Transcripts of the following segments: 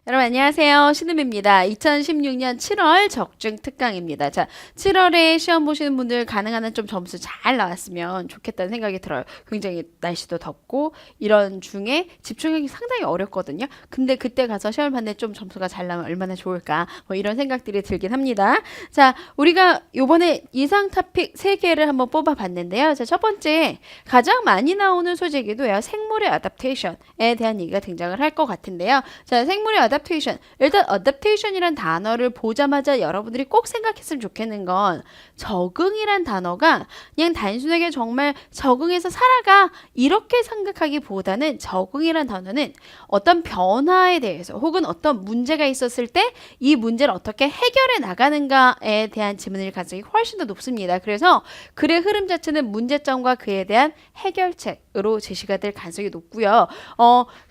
여러분 안녕하세요. 신음입니다. 2016년 7월 적중 특강입니다. 자, 7월에 시험 보시는 분들 가능한 한 좀 점수 잘 나왔으면 좋겠다는 생각이 들어요. 굉장히 날씨도 덥고 이런 중에 집중하기 상당히 어렵거든요. 근데 그때 가서 시험을 봤는데 좀 점수가 잘 나면 얼마나 좋을까 뭐 이런 생각들이 들긴 합니다. 자, 우리가 요번에 이상 토픽 3개를 한번 뽑아봤는데요. 자, 첫 번째 가장 많이 나오는 소재이기도해요. 생물의 어댑테이션에 대한 얘기가 등장을 할 것 같은데요. 자, 생물의 어댑테이션. 일단 어댑테이션이란 단어를 보자마자 여러분들이 꼭 생각했으면 좋겠는 건 적응이란 단어가 그냥 단순하게 정말 적응해서 살아가 이렇게 생각하기보다는 적응이란 단어는 어떤 변화에 대해서 혹은 어떤 문제가 있었을 때 이 문제를 어떻게 해결해 나가는가에 대한 질문일 가능성이 훨씬 더 높습니다. 그래서 글의 흐름 자체는 문제점과 그에 대한 해결책으로 제시가 될 가능성이 높고요.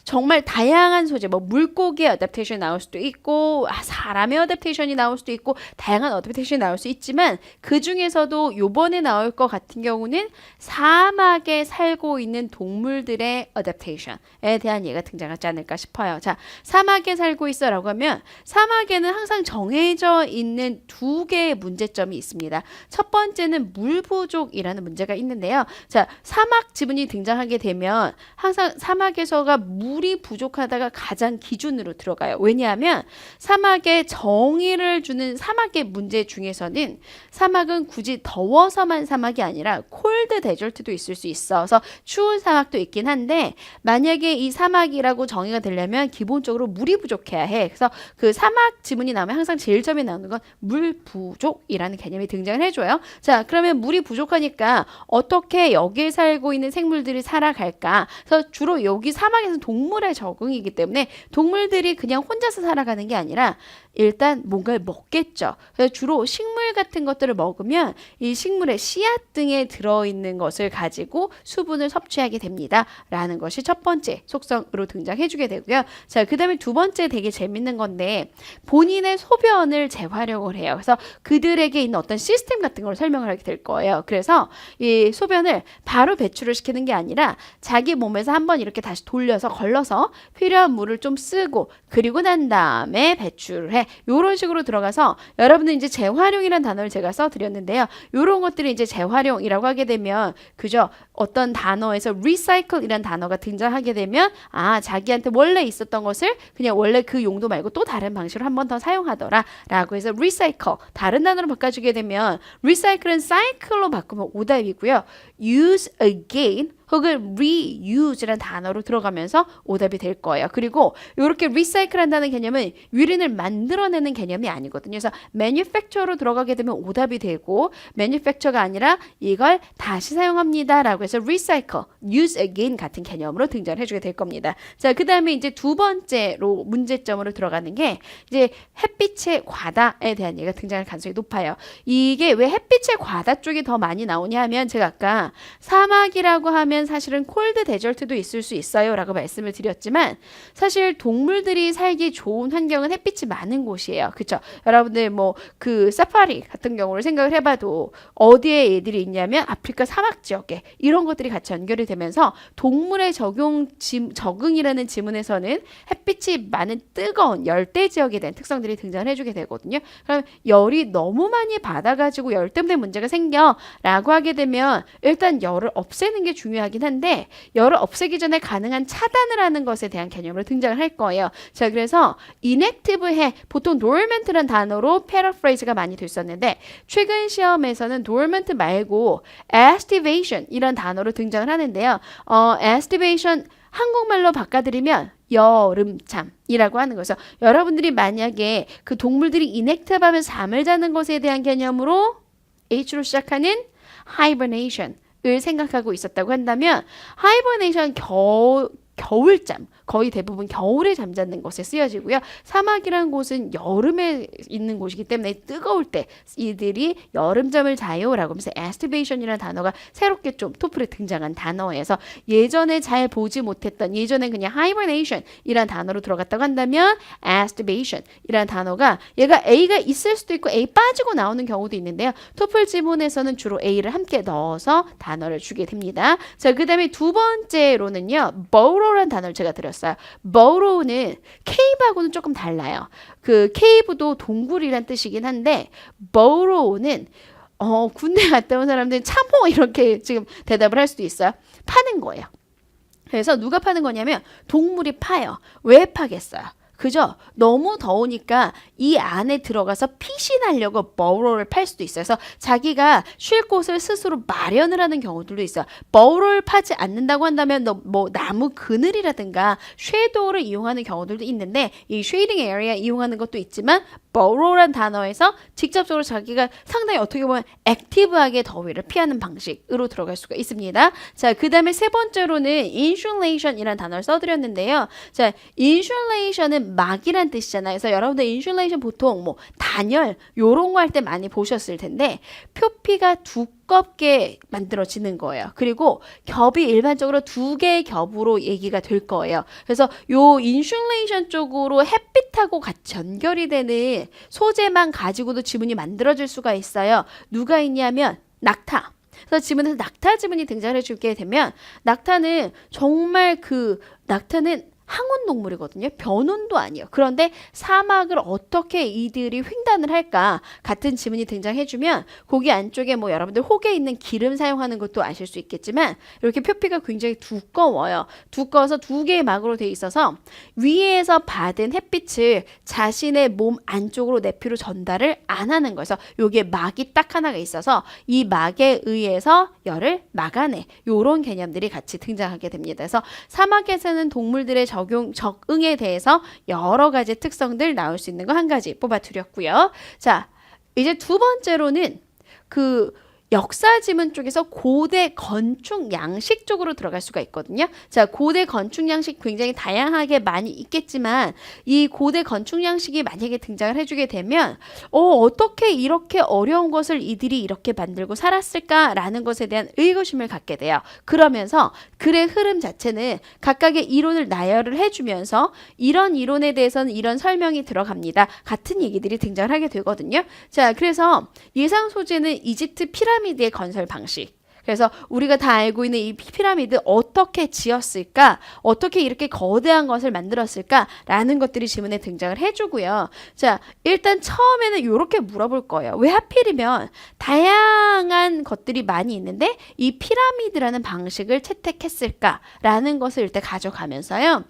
정말 다양한 소재, 뭐 물고기의 어댑테이션이 나올 수도 있고 사람의 어댑테이션이 나올 수도 있고 다양한 어댑테이션이 나올 수 있지만 그 중에서도 요번에 나올 것 같은 경우는 사막에 살고 있는 동물들의 어댑테이션에 대한 예가 등장하지 않을까 싶어요. 자, 사막에 살고 있어라고 하면 사막에는 항상 정해져 있는 2개의 문제점이 있습니다. 첫 번째는 물 부족이라는 문제가 있는데요. 자, 사막 지문이 등장하게 되면 항상 사막에서가 물이 부족하다가 가장 기준으로 들어가요. 왜냐하면 사막에 정의를 주는 사막의 문제 중에서는 사막은 굳이 더워서만 사막이 아니라 콜드 데절트도 있을 수 있어서 추운 사막도 있긴 한데 만약에 이 사막이라고 정의가 되려면 기본적으로 물이 부족해야 해. 그래서 그 사막 지문이 나오면 항상 제일 처음에 나오는 건 물 부족이라는 개념이 등장을 해줘요. 자, 그러면 물이 부족하니까 어떻게 여기에 살고 있는 생물들이 살아갈까? 그래서 주로 여기 사막에서는 동물의 적응이기 때문에 동물들이 그냥 혼자서 살아가는 게 아니라 일단 뭔가를 먹겠죠. 그래서 주로 식물 같은 것들을 먹으면 이 식물의 씨앗 등에 들어있는 것을 가지고 수분을 섭취하게 됩니다. 라는 것이 첫 번째 속성으로 등장해주게 되고요. 자, 그 다음에 두 번째 되게 재밌는 건데 본인의 소변을 재활용을 해요. 그래서 그들에게 있는 어떤 시스템 같은 걸 설명을 하게 될 거예요. 그래서 이 소변을 바로 배출을 시키는 게 아니라 자기 몸에서 한번 이렇게 다시 돌려서 걸러서 필요한 물을 좀 쓰고 그리고 난 다음에 배출을 해. 요런 식으로 들어가서 여러분들 이제 재활용이라는 단어를 제가 써드렸는데요. 요런 것들이 이제 재활용이라고 하게 되면 그죠? 어떤 단어에서 recycle이라는 단어가 등장하게 되면 자기한테 원래 있었던 것을 그냥 원래 그 용도 말고 또 다른 방식으로 한 번 더 사용하더라 라고 해서 recycle 다른 단어로 바꿔주게 되면 recycle은 cycle로 바꾸면 오답이고요. use again 혹은 reuse라는 단어로 들어가면서 오답이 될 거예요. 그리고 이렇게 recycle한다는 개념은 유린을 만들어내는 개념이 아니거든요. 그래서 manufacture로 들어가게 되면 오답이 되고 manufacture가 아니라 이걸 다시 사용합니다라고 해서 recycle, use again 같은 개념으로 등장을 해주게 될 겁니다. 자, 그 다음에 이제 두 번째로 문제점으로 들어가는 게 이제 햇빛의 과다에 대한 얘기가 등장할 가능성이 높아요. 이게 왜 햇빛의 과다 쪽이 더 많이 나오냐 하면 제가 아까 사막이라고 하면 사실은 콜드 데절트도 있을 수 있어요 라고 말씀을 드렸지만 사실 동물들이 살기 좋은 환경은 햇빛이 많은 곳이에요. 그쵸? 여러분들 뭐 그 사파리 같은 경우를 생각을 해봐도 어디에 애들이 있냐면 아프리카 사막 지역에 이런 것들이 같이 연결이 되면서 동물의 적응이라는 지문에서는 햇빛이 많은 뜨거운 열대 지역에 대한 특성들이 등장을 해주게 되거든요. 그럼 열이 너무 많이 받아가지고 열 때문에 문제가 생겨 라고 하게 되면 일단 열을 없애는 게 중요하긴 한데 열을 없애기 전에 가능한 차단을 하는 것에 대한 개념으로 등장을 할 거예요. 자, 그래서 inactive해 보통 dormant란 단어로 paraphrase가 많이 됐었는데 최근 시험에서는 dormant 말고 activation 이런 단어로 등장을 하는데요. activation 한국말로 바꿔드리면 여름잠이라고 하는 거죠. 여러분들이 만약에 그 동물들이 inactive 하면서 잠을 자는 것에 대한 개념으로 H로 시작하는 hibernation 을 생각하고 있었다고 한다면 hibernation 겨울잠 거의 대부분 겨울에 잠자는 것에 쓰여지고요. 사막이라는 곳은 여름에 있는 곳이기 때문에 뜨거울 때 이들이 여름잠을 자요라고 하면서 activation이라는 단어가 새롭게 좀 토플에 등장한 단어에서 예전에 잘 보지 못했던 예전에 그냥 hibernation이라는 단어로 들어갔다고 한다면 activation이라는 단어가 얘가 A가 있을 수도 있고 A 빠지고 나오는 경우도 있는데요. 토플 지문에서는 주로 A를 함께 넣어서 단어를 주게 됩니다. 자, 그 다음에 두 번째로는요. borrow라는 단어를 제가 드렸어요. 들어봤어요. burrow는 cave하고는 조금 달라요. 그 cave도 동굴이란 뜻이긴 한데 burrow는 군대 갔다 온 사람들이 참호 이렇게 지금 대답을 할 수도 있어요. 파는 거예요. 그래서 누가 파는 거냐면 동물이 파요. 왜 파겠어요? 그죠? 너무 더우니까 이 안에 들어가서 피신하려고 버로를 팔 수도 있어요. 그래서 자기가 쉴 곳을 스스로 마련을 하는 경우들도 있어요. 버로를 파지 않는다고 한다면 뭐 나무 그늘이라든가 쉐도우를 이용하는 경우들도 있는데 이 쉐이딩 에리어 이용하는 것도 있지만 버로란 단어에서 직접적으로 자기가 상당히 어떻게 보면 액티브하게 더위를 피하는 방식으로 들어갈 수가 있습니다. 자, 그 다음에 세 번째로는 insulation이라는 단어를 써드렸는데요. 자, insulation은 막이란 뜻이잖아요. 그래서 여러분들 insulation 보통 뭐 단열 요런 거 할 때 많이 보셨을 텐데 표피가 두껍게 만들어지는 거예요. 그리고 겹이 일반적으로 두 개의 겹으로 얘기가 될 거예요. 그래서 요 인슐레이션 쪽으로 햇빛하고 같이 연결이 되는 소재만 가지고도 지문이 만들어질 수가 있어요. 누가 있냐면 낙타. 그래서 지문에서 낙타 지문이 등장해 주게 되면 낙타는 정말 낙타는 항온 동물이거든요. 변온도 아니에요. 그런데 사막을 어떻게 이들이 횡단을 할까? 같은 지문이 등장해주면 거기 안쪽에 뭐 여러분들 혹에 있는 기름 사용하는 것도 아실 수 있겠지만 이렇게 표피가 굉장히 두꺼워요. 두꺼워서 두 개의 막으로 되어 있어서 위에서 받은 햇빛을 자신의 몸 안쪽으로 내피로 전달을 안 하는 거예요. 그래서 여기에 막이 딱 하나가 있어서 이 막에 의해서 열을 막아내. 이런 개념들이 같이 등장하게 됩니다. 그래서 사막에서는 동물들의 적응에 대해서 여러 가지 특성들 나올 수 있는 거 한 가지 뽑아드렸고요. 자, 이제 두 번째로는 역사 지문 쪽에서 고대 건축 양식 쪽으로 들어갈 수가 있거든요. 자, 고대 건축 양식 굉장히 다양하게 많이 있겠지만 이 고대 건축 양식이 만약에 등장을 해주게 되면 어떻게 이렇게 어려운 것을 이들이 이렇게 만들고 살았을까라는 것에 대한 의구심을 갖게 돼요. 그러면서 글의 흐름 자체는 각각의 이론을 나열을 해주면서 이런 이론에 대해서는 이런 설명이 들어갑니다. 같은 얘기들이 등장을 하게 되거든요. 자, 그래서 예상 소재는 이집트 피라미드의 건설 방식. 그래서 우리가 다 알고 있는 이 피라미드 어떻게 지었을까? 어떻게 이렇게 거대한 것을 만들었을까? 라는 것들이 지문에 등장을 해주고요. 자, 일단 처음에는 이렇게 물어볼 거예요. 왜 하필이면 다양한 것들이 많이 있는데 이 피라미드라는 방식을 채택했을까? 라는 것을 일단 가져가면서요.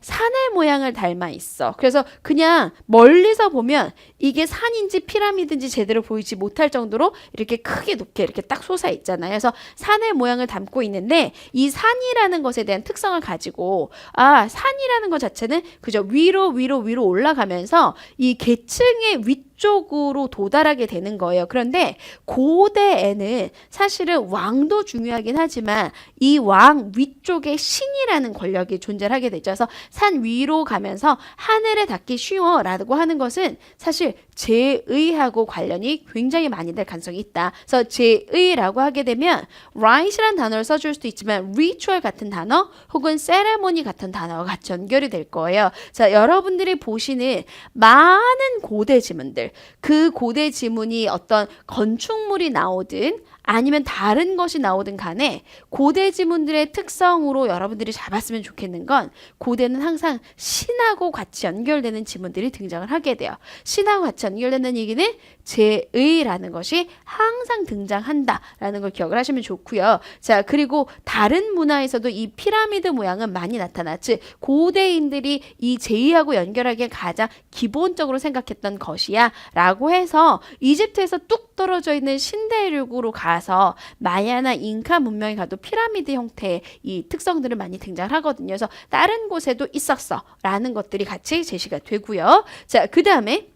산의 모양을 닮아 있어. 그래서 그냥 멀리서 보면 이게 산인지 피라미드인지 제대로 보이지 못할 정도로 이렇게 크게 높게 이렇게 딱 솟아 있잖아요. 그래서 산의 모양을 담고 있는데 이 산이라는 것에 대한 특성을 가지고 산이라는 것 자체는 그저 위로 올라가면서 이 계층의 위쪽으로 도달하게 되는 거예요. 그런데 고대에는 사실은 왕도 중요하긴 하지만 이 왕 위쪽에 신이라는 권력이 존재하게 되죠. 그래서 산 위로 가면서 하늘에 닿기 쉬워라고 하는 것은 사실 제의하고 관련이 굉장히 많이 될 가능성이 있다. 그래서 제의라고 하게 되면 right이라는 단어를 써줄 수도 있지만 ritual 같은 단어 혹은 ceremony 같은 단어가 같이 연결이 될 거예요. 자, 여러분들이 보시는 많은 고대 지문들, 그 고대 지문이 어떤 건축물이 나오든 아니면 다른 것이 나오든 간에 고대 지문들의 특성으로 여러분들이 잡았으면 좋겠는 건 고대는 항상 신하고 같이 연결되는 지문들이 등장을 하게 돼요. 신하고 같이 연결되는 얘기는 제의라는 것이 항상 등장한다라는 걸 기억을 하시면 좋고요. 자, 그리고 다른 문화에서도 이 피라미드 모양은 많이 나타났지. 고대인들이 이 제의하고 연결하기에 가장 기본적으로 생각했던 것이야 라고 해서 이집트에서 뚝 떨어져 있는 신대륙으로 가서 마야나 잉카 문명에 가도 피라미드 형태의 이 특성들을 많이 등장을 하거든요. 그래서 다른 곳에도 있었어 라는 것들이 같이 제시가 되고요. 자, 그 다음에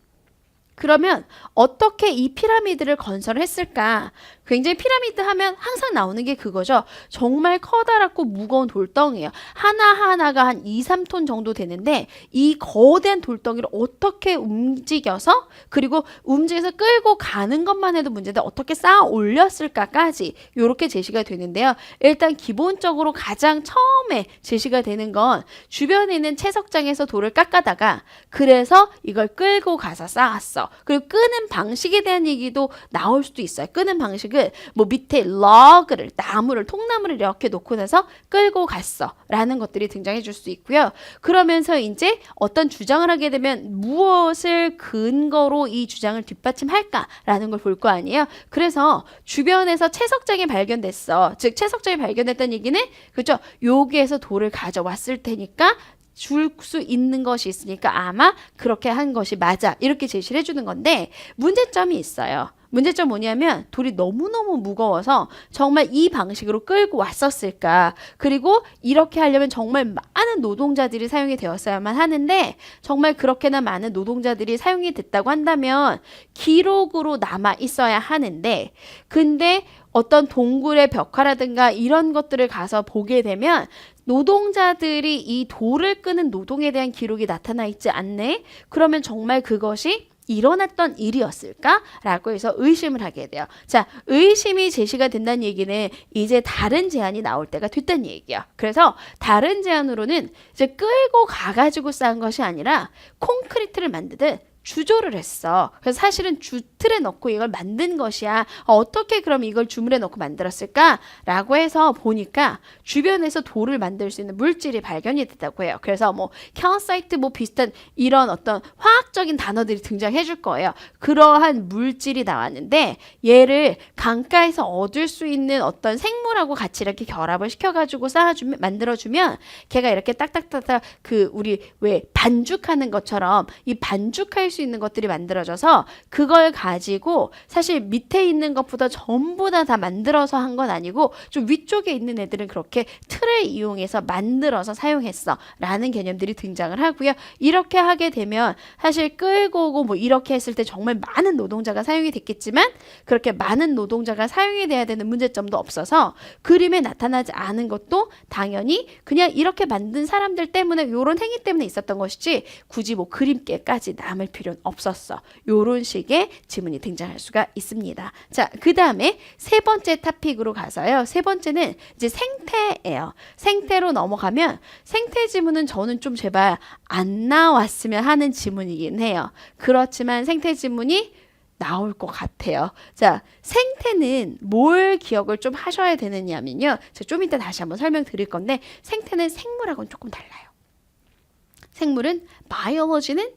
그러면 어떻게 이 피라미드를 건설했을까? 굉장히 피라미드 하면 항상 나오는 게 그거죠. 정말 커다랗고 무거운 돌덩이에요. 하나하나가 한 2, 3톤 정도 되는데 이 거대한 돌덩이를 어떻게 움직여서 그리고 움직여서 끌고 가는 것만 해도 문제인데 어떻게 쌓아 올렸을까까지 이렇게 제시가 되는데요. 일단 기본적으로 가장 처음에 제시가 되는 건 주변에 있는 채석장에서 돌을 깎아다가 그래서 이걸 끌고 가서 쌓았어. 있어. 그리고 끄는 방식에 대한 얘기도 나올 수도 있어요. 끄는 방식은 뭐 밑에 log를, 나무를, 통나무를 이렇게 놓고 나서 끌고 갔어 라는 것들이 등장해 줄 수 있고요. 그러면서 이제 어떤 주장을 하게 되면 무엇을 근거로 이 주장을 뒷받침할까라는 걸 볼 거 아니에요. 그래서 주변에서 채석장이 발견됐어. 즉 채석장이 발견됐다는 얘기는 그죠? 여기에서 돌을 가져왔을 테니까 줄 수 있는 것이 있으니까 아마 그렇게 한 것이 맞아. 이렇게 제시를 해주는 건데 문제점이 있어요. 문제점 뭐냐면 돌이 너무너무 무거워서 정말 이 방식으로 끌고 왔었을까? 그리고 이렇게 하려면 정말 많은 노동자들이 사용이 되었어야만 하는데 정말 그렇게나 많은 노동자들이 사용이 됐다고 한다면 기록으로 남아 있어야 하는데 근데 어떤 동굴의 벽화라든가 이런 것들을 가서 보게 되면 노동자들이 이 돌을 끄는 노동에 대한 기록이 나타나 있지 않네? 그러면 정말 그것이 일어났던 일이었을까라고 해서 의심을 하게 돼요. 자, 의심이 제시가 된다는 얘기는 이제 다른 제안이 나올 때가 됐다는 얘기야. 그래서 다른 제안으로는 이제 끌고 가가지고 쌓은 것이 아니라 콘크리트를 만드듯 주조를 했어. 그래서 사실은 주틀에 넣고 이걸 만든 것이야. 어떻게 그럼 이걸 주물에 넣고 만들었을까? 라고 해서 보니까 주변에서 돌을 만들 수 있는 물질이 발견이 됐다고 해요. 그래서 뭐 calcite 뭐 비슷한 이런 어떤 화학적인 단어들이 등장해 줄 거예요. 그러한 물질이 나왔는데 얘를 강가에서 얻을 수 있는 어떤 생물하고 같이 이렇게 결합을 시켜가지고 쌓아주면 만들어주면 걔가 이렇게 딱딱딱딱 그 우리 왜 반죽하는 것처럼 이 반죽할 수 있는 것들이 만들어져서 그걸 가지고 사실 밑에 있는 것보다 전부 다 만들어서 한 건 아니고 좀 위쪽에 있는 애들은 그렇게 틀을 이용해서 만들어서 사용했어 라는 개념들이 등장을 하고요. 이렇게 하게 되면 사실 끌고 오고 뭐 이렇게 했을 때 정말 많은 노동자가 사용이 됐겠지만 그렇게 많은 노동자가 사용이 돼야 되는 문제점도 없어서 그림에 나타나지 않은 것도 당연히 그냥 이렇게 만든 사람들 때문에 이런 행위 때문에 있었던 것이지 굳이 뭐 그림께까지 남을 필요는 없었어. 요런 식의 지문이 등장할 수가 있습니다. 자, 그 다음에 세 번째 토픽으로 가서요. 세 번째는 이제 생태예요. 생태로 넘어가면 생태 지문은 저는 좀 제발 안 나왔으면 하는 지문이긴 해요. 그렇지만 생태 지문이 나올 것 같아요. 자, 생태는 뭘 기억을 좀 하셔야 되느냐면요. 제가 좀 이따 다시 한번 설명드릴 건데 생태는 생물하고는 조금 달라요. 생물은 바이올로지는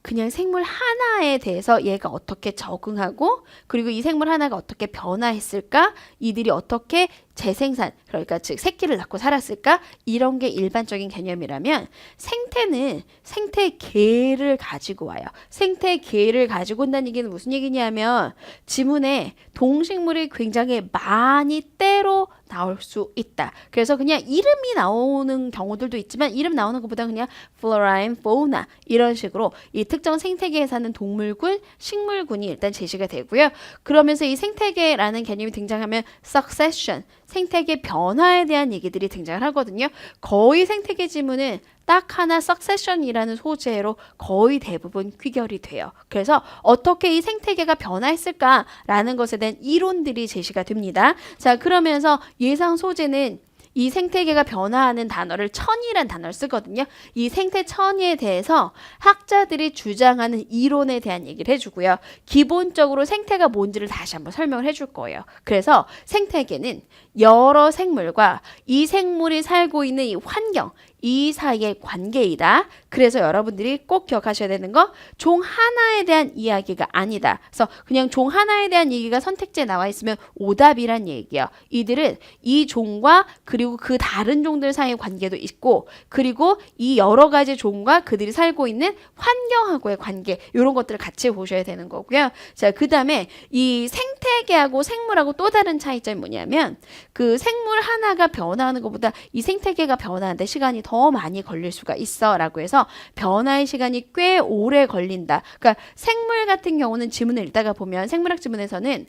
그냥 생물 하나에 대해서 얘가 어떻게 적응하고 그리고 이 생물 하나가 어떻게 변화했을까? 이들이 어떻게 재생산, 그러니까 즉 새끼를 낳고 살았을까? 이런 게 일반적인 개념이라면 생태는 생태계를 가지고 와요. 생태계를 가지고 온다는 얘기는 무슨 얘기냐면 지문에 동식물이 굉장히 많이 때로 나올 수 있다. 그래서 그냥 이름이 나오는 경우들도 있지만 이름 나오는 것보다 그냥 flora and fauna 이런 식으로 이 특정 생태계에 사는 동물군, 식물군이 일단 제시가 되고요. 그러면서 이 생태계라는 개념이 등장하면 succession, 생태계 변화에 대한 얘기들이 등장을 하거든요. 거의 생태계 지문은 딱 하나 succession이라는 소재로 거의 대부분 귀결이 돼요. 그래서 어떻게 이 생태계가 변화했을까라는 것에 대한 이론들이 제시가 됩니다. 자, 그러면서 예상 소재는 이 생태계가 변화하는 단어를 천이란 단어를 쓰거든요. 이 생태 천이에 대해서 학자들이 주장하는 이론에 대한 얘기를 해주고요. 기본적으로 생태가 뭔지를 다시 한번 설명을 해줄 거예요. 그래서 생태계는 여러 생물과 이 생물이 살고 있는 이 환경, 이 사이의 관계이다. 그래서 여러분들이 꼭 기억하셔야 되는 거 종 하나에 대한 이야기가 아니다. 그래서 그냥 종 하나에 대한 얘기가 선택지에 나와 있으면 오답이란 얘기예요. 이들은 이 종과 그리고 그 다른 종들 사이의 관계도 있고 그리고 이 여러 가지 종과 그들이 살고 있는 환경하고의 관계 이런 것들을 같이 보셔야 되는 거고요. 자, 그 다음에 이 생태계하고 생물하고 또 다른 차이점이 뭐냐면 그 생물 하나가 변화하는 것보다 이 생태계가 변화하는데 시간이 더 많이 걸릴 수가 있어 라고 해서 변화의 시간이 꽤 오래 걸린다. 그러니까 생물 같은 경우는 지문을 읽다가 보면 생물학 지문에서는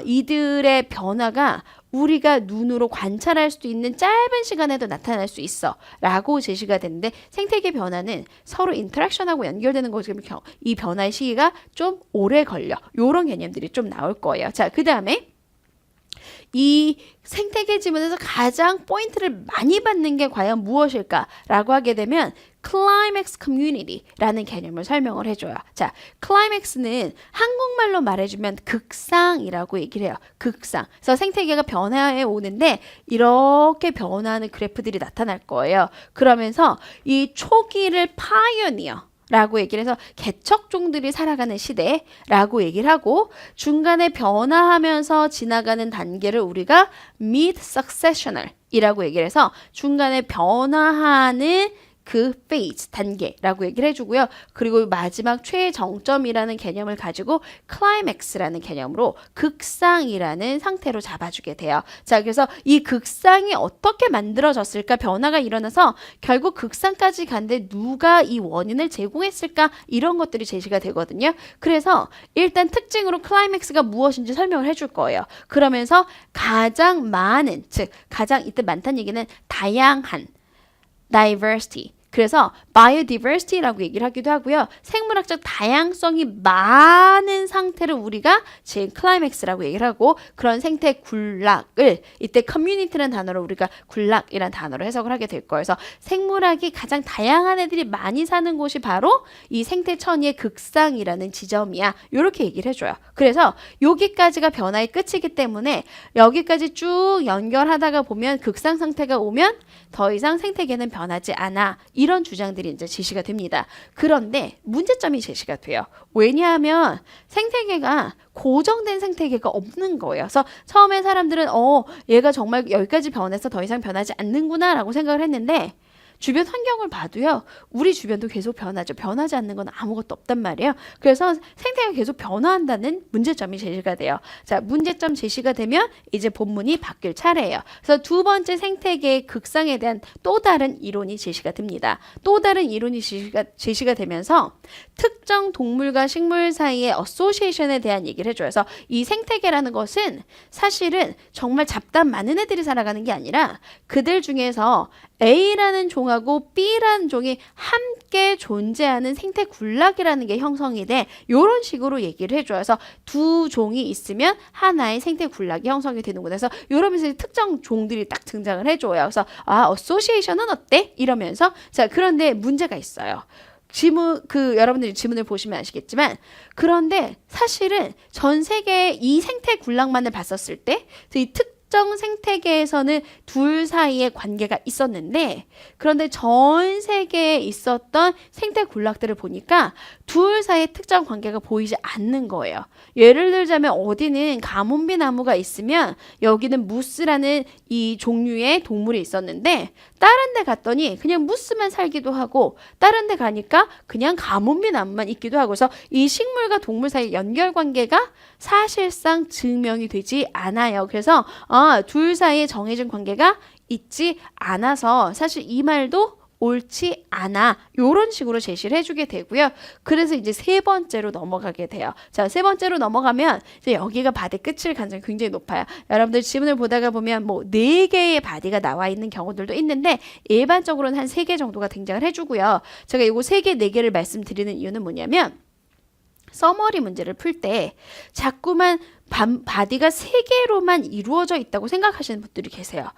이들의 변화가 우리가 눈으로 관찰할 수 있는 짧은 시간에도 나타날 수 있어 라고 제시가 되는데 생태계 변화는 서로 인터랙션하고 연결되는 거기 때문에 이 변화의 시기가 좀 오래 걸려. 이런 개념들이 좀 나올 거예요. 자, 그 다음에 이 생태계 지문에서 가장 포인트를 많이 받는 게 과연 무엇일까라고 하게 되면 climax community라는 개념을 설명을 해줘요. 자, climax는 한국말로 말해주면 극상이라고 얘기를 해요. 극상. 그래서 생태계가 변화해 오는데 이렇게 변화하는 그래프들이 나타날 거예요. 그러면서 이 초기를 pioneer 라고 얘기를 해서 개척종들이 살아가는 시대라고 얘기를 하고 중간에 변화하면서 지나가는 단계를 우리가 mid successional 이라고 얘기를 해서 중간에 변화하는 그 phase, 단계라고 얘기를 해주고요. 그리고 마지막 최정점이라는 개념을 가지고 climax라는 개념으로 극상이라는 상태로 잡아주게 돼요. 자, 그래서 이 극상이 어떻게 만들어졌을까? 변화가 일어나서 결국 극상까지 간데 누가 이 원인을 제공했을까? 이런 것들이 제시가 되거든요. 그래서 일단 특징으로 클라이맥스가 무엇인지 설명을 해줄 거예요. 그러면서 가장 많은, 즉 가장 이때 많다는 얘기는 다양한 diversity. 그래서 biodiversity라고 얘기를 하기도 하고요. 생물학적 다양성이 많은 상태를 우리가 지금 클라이맥스라고 얘기를 하고 그런 생태 군락을 이때 community라는 단어로 우리가 군락이라는 단어로 해석을 하게 될 거예요. 그래서 생물학이 가장 다양한 애들이 많이 사는 곳이 바로 이 생태천이의 극상이라는 지점이야. 이렇게 얘기를 해줘요. 그래서 여기까지가 변화의 끝이기 때문에 여기까지 쭉 연결하다가 보면 극상 상태가 오면 더 이상 생태계는 변하지 않아. 이런 주장들이 이제 제시가 됩니다. 그런데 문제점이 제시가 돼요. 왜냐하면 생태계가 고정된 생태계가 없는 거예요. 그래서 처음에 사람들은 얘가 정말 여기까지 변해서 더 이상 변하지 않는구나 라고 생각을 했는데 주변 환경을 봐도요. 우리 주변도 계속 변하죠. 변하지 않는 건 아무것도 없단 말이에요. 그래서 생태계가 계속 변화한다는 문제점이 제시가 돼요. 자, 문제점 제시가 되면 이제 본문이 바뀔 차례예요. 그래서 두 번째 생태계의 극상에 대한 또 다른 이론이 제시가 됩니다. 또 다른 이론이 제시가 되면서 특정 동물과 식물 사이의 어소시에이션에 대한 얘기를 해줘요. 그래서 이 생태계라는 것은 사실은 정말 잡다한 많은 애들이 살아가는 게 아니라 그들 중에서 A라는 종하고 B라는 종이 함께 존재하는 생태 군락이라는 게 형성이 돼. 이런 식으로 얘기를 해줘요. 그래서 두 종이 있으면 하나의 생태 군락이 형성이 되는구나. 그래서 이러면서 특정 종들이 딱 등장을 해줘요. 그래서 어소시에이션은 어때? 이러면서 자, 그런데 문제가 있어요. 여러분들이 지문을 보시면 아시겠지만 그런데 사실은 전 세계의 이 생태 군락만을 봤었을 때 이 특정 생태계에서는 둘 사이의 관계가 있었는데 그런데 전 세계에 있었던 생태 군락들을 보니까 둘 사이의 특정 관계가 보이지 않는 거예요. 예를 들자면 어디는 가뭄비 나무가 있으면 여기는 무스라는 이 종류의 동물이 있었는데 다른 데 갔더니 그냥 무스만 살기도 하고 다른 데 가니까 그냥 가뭄비 나무만 있기도 하고 그래서 이 식물과 동물 사이의 연결 관계가 사실상 증명이 되지 않아요. 그래서 둘 사이에 정해진 관계가 있지 않아서 사실 이 말도 옳지 않아. 이런 식으로 제시를 해주게 되고요. 그래서 이제 세 번째로 넘어가게 돼요. 자, 세 번째로 넘어가면 이제 여기가 바디 끝일 가능성이 굉장히 높아요. 여러분들 지문을 보다가 보면 뭐 4개의 바디가 나와 있는 경우들도 있는데 일반적으로는 한 3개 정도가 등장을 해주고요. 제가 이거 3개, 4개를 말씀드리는 이유는 뭐냐면 서머리 문제를 풀 때 자꾸만 바디가 3개로만 이루어져 있다고 생각하시는 분들이 계세요.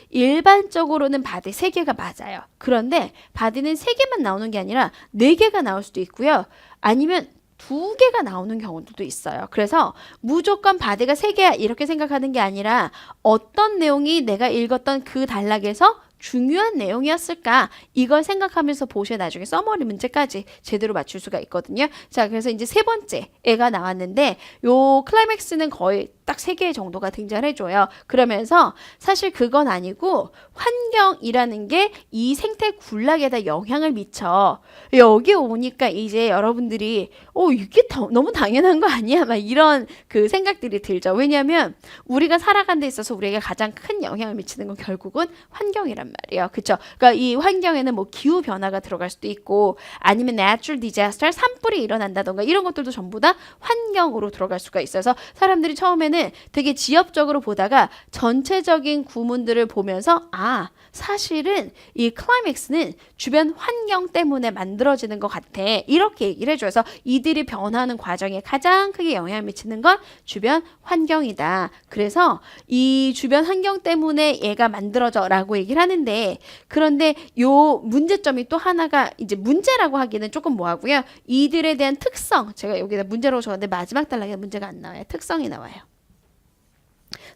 일반적으로는 바디 3개가 맞아요. 그런데 바디는 3개만 나오는 게 아니라 4개가 나올 수도 있고요. 아니면 2개가 나오는 경우도 있어요. 그래서 무조건 바디가 3개야 이렇게 생각하는 게 아니라 어떤 내용이 내가 읽었던 그 단락에서 중요한 내용이었을까? 이걸 생각하면서 보셔야 나중에 서머리 문제까지 제대로 맞출 수가 있거든요. 자, 그래서 이제 세 번째 애가 나왔는데 요 클라이맥스는 거의 딱 3개 정도가 등장을 해줘요. 그러면서 사실 그건 아니고 환경이라는 게 이 생태 군락에다 영향을 미쳐. 여기 오니까 이제 여러분들이 이게 너무 당연한 거 아니야? 막 이런 그 생각들이 들죠. 왜냐하면 우리가 살아가는 데 있어서 우리에게 가장 큰 영향을 미치는 건 결국은 환경이란 말이에요. 그쵸? 그러니까 이 환경에는 뭐 기후 변화가 들어갈 수도 있고 아니면 natural disaster, 산불이 일어난다던가 이런 것들도 전부 다 환경으로 들어갈 수가 있어서 사람들이 처음에는 되게 지엽적으로 보다가 전체적인 구문들을 보면서 아, 사실은 이 클라이맥스는 주변 환경 때문에 만들어지는 것 같아. 이렇게 얘기를 해줘서 이들이 변하는 과정에 가장 크게 영향을 미치는 건 주변 환경이다. 그래서 이 주변 환경 때문에 얘가 만들어져 라고 얘기를 하는데 그런데 요 문제점이 또 하나가 이제 문제라고 하기는 조금 뭐하고요. 이들에 대한 특성. 제가 여기다 문제라고 적었는데 마지막 단락에 문제가 안 나와요. 특성이 나와요.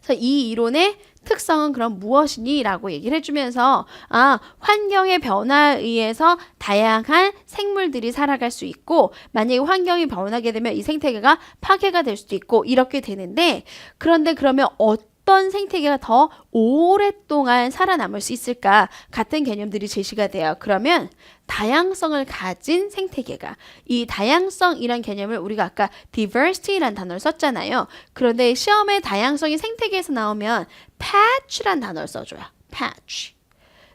그래서 이 이론의 특성은 그럼 무엇이니? 라고 얘기를 해주면서 아, 환경의 변화에 의해서 다양한 생물들이 살아갈 수 있고 만약에 환경이 변하게 되면 이 생태계가 파괴가 될 수도 있고 이렇게 되는데 그런데 그러면 어떤 생태계가 더 오랫동안 살아남을 수 있을까? 같은 개념들이 제시가 돼요. 그러면 다양성을 가진 생태계가 이 다양성이란 개념을 우리가 아까 diversity란 단어를 썼잖아요. 그런데 시험에 다양성이 생태계에서 나오면 patch란 단어를 써줘요. patch.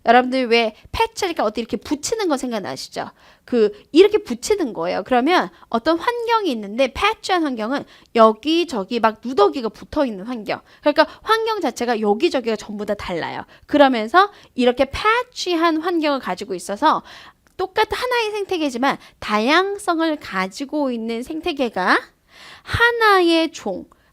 여러분들 왜 패치니까 어떻게 이렇게 붙이는 거 생각나시죠? 이렇게 붙이는 거예요. 그러면 어떤 환경이 있는데 패치한 환경은 여기저기 막 누더기가 붙어 있는 환경. 그러니까 환경 자체가 여기저기가 전부 다 달라요. 그러면서 이렇게 패치한 환경을 가지고 있어서 똑같은 하나의 생태계지만 다양성을 가지고 있는 생태계가 하나의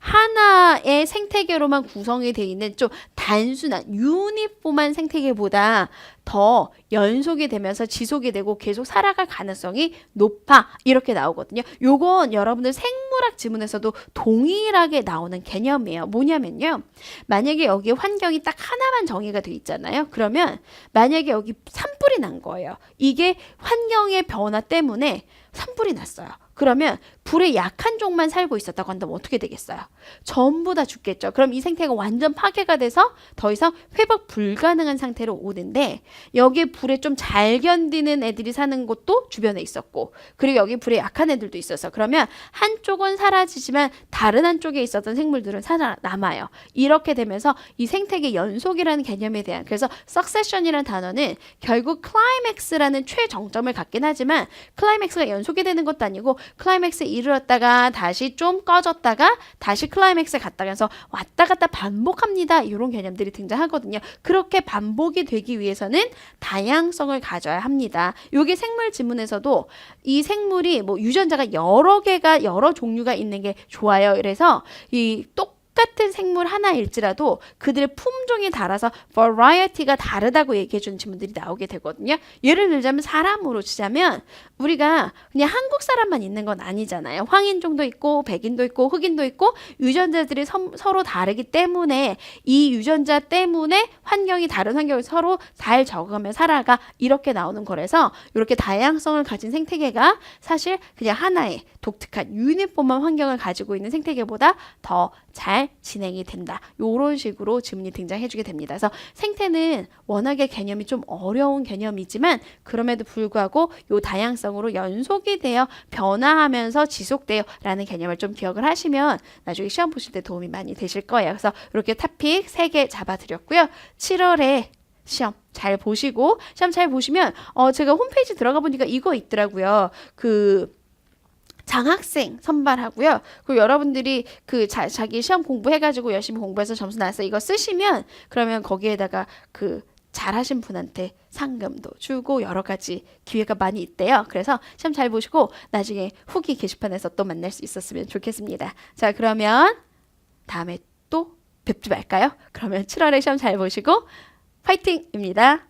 하나의 생태계로만 구성이 되어 있는 좀 단순한 유니폼한 생태계보다 더 연속이 되면서 지속이 되고 계속 살아갈 가능성이 높아 이렇게 나오거든요. 요건 여러분들 생물학 지문에서도 동일하게 나오는 개념이에요. 뭐냐면요. 만약에 여기 환경이 딱 하나만 정의가 돼 있잖아요. 그러면 만약에 여기 산불이 난 거예요. 이게 환경의 변화 때문에 산불이 났어요. 그러면 불에 약한 종만 살고 있었다고 한다면 어떻게 되겠어요? 전부 다 죽겠죠. 그럼 이 생태가 완전 파괴가 돼서 더 이상 회복 불가능한 상태로 오는데 여기에 불에 좀 잘 견디는 애들이 사는 곳도 주변에 있었고 그리고 여기 불에 약한 애들도 있어서 그러면 한쪽은 사라지지만 다른 한쪽에 있었던 생물들은 살아남아요. 이렇게 되면서 이 생태계 연속이라는 개념에 대한 그래서 succession이라는 단어는 결국 클라이맥스라는 최정점을 갖긴 하지만 클라이맥스가 연속이 되는 것도 아니고 클라이맥스에 이르렀다가 다시 좀 꺼졌다가 다시 클라이맥스에 갔다가 해서 왔다 갔다 반복합니다. 이런 개념들이 등장하거든요. 그렇게 반복이 되기 위해서는 다양성을 가져야 합니다. 요게 생물 지문에서도 이 생물이 뭐 유전자가 여러 종류가 있는 게 좋아요. 그래서 이 똑같은 생물 하나일지라도 그들의 품종에 따라서 variety가 다르다고 얘기해 주는 질문들이 나오게 되거든요. 예를 들자면 사람으로 치자면 우리가 그냥 한국 사람만 있는 건 아니잖아요. 황인종도 있고 백인도 있고 흑인도 있고 유전자들이 서로 다르기 때문에 이 유전자 때문에 환경이 다른 환경을 서로 잘 적응하며 살아가 이렇게 나오는 거라서 이렇게 다양성을 가진 생태계가 사실 그냥 하나의 독특한 유니폼한 환경을 가지고 있는 생태계보다 더 잘 진행이 된다. 이런 식으로 질문이 등장해주게 됩니다. 그래서 생태는 워낙에 개념이 좀 어려운 개념이지만 그럼에도 불구하고 이 다양성으로 연속이 되어 변화하면서 지속돼요 라는 개념을 좀 기억을 하시면 나중에 시험 보실 때 도움이 많이 되실 거예요. 그래서 이렇게 토픽 3개 잡아드렸고요. 7월에 시험 잘 보시고 시험 잘 보시면 제가 홈페이지 들어가 보니까 이거 있더라고요. 장학생 선발하고요. 그리고 여러분들이 자기 시험 공부해가지고 열심히 공부해서 점수 나서 이거 쓰시면 그러면 거기에다가 잘하신 분한테 상금도 주고 여러 가지 기회가 많이 있대요. 그래서 시험 잘 보시고 나중에 후기 게시판에서 또 만날 수 있었으면 좋겠습니다. 자, 그러면 다음에 또 뵙지 말까요? 그러면 7월에 시험 잘 보시고 파이팅입니다.